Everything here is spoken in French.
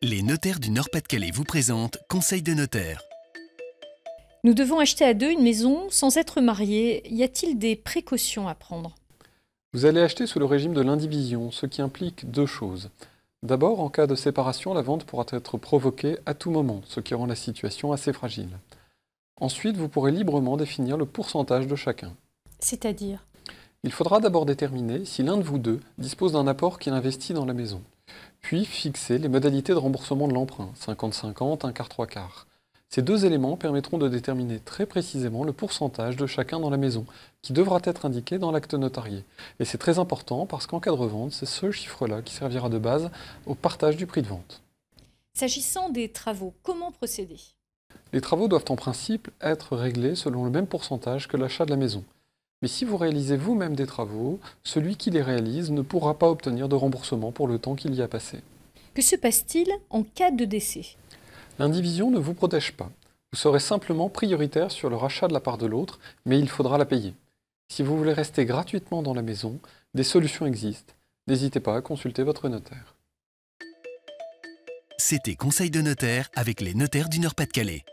Les notaires du Nord-Pas-de-Calais vous présentent Conseil de notaire. Nous devons acheter à deux une maison sans être mariés. Y a-t-il des précautions à prendre? Vous allez acheter sous le régime de l'indivision, ce qui implique deux choses. D'abord, en cas de séparation, la vente pourra être provoquée à tout moment, ce qui rend la situation assez fragile. Ensuite, vous pourrez librement définir le pourcentage de chacun. C'est-à-dire? Il faudra d'abord déterminer si l'un de vous deux dispose d'un apport qu'il investit dans la maison. Puis fixer les modalités de remboursement de l'emprunt, 50-50, un quart, trois quarts. Ces deux éléments permettront de déterminer très précisément le pourcentage de chacun dans la maison, qui devra être indiqué dans l'acte notarié. Et c'est très important parce qu'en cas de revente, c'est ce chiffre-là qui servira de base au partage du prix de vente. S'agissant des travaux, comment procéder? Les travaux doivent en principe être réglés selon le même pourcentage que l'achat de la maison. Mais si vous réalisez vous-même des travaux, celui qui les réalise ne pourra pas obtenir de remboursement pour le temps qu'il y a passé. Que se passe-t-il en cas de décès? L'indivision ne vous protège pas. Vous serez simplement prioritaire sur le rachat de la part de l'autre, mais il faudra la payer. Si vous voulez rester gratuitement dans la maison, des solutions existent. N'hésitez pas à consulter votre notaire. C'était Conseil de notaire avec les notaires du Nord-Pas-de-Calais.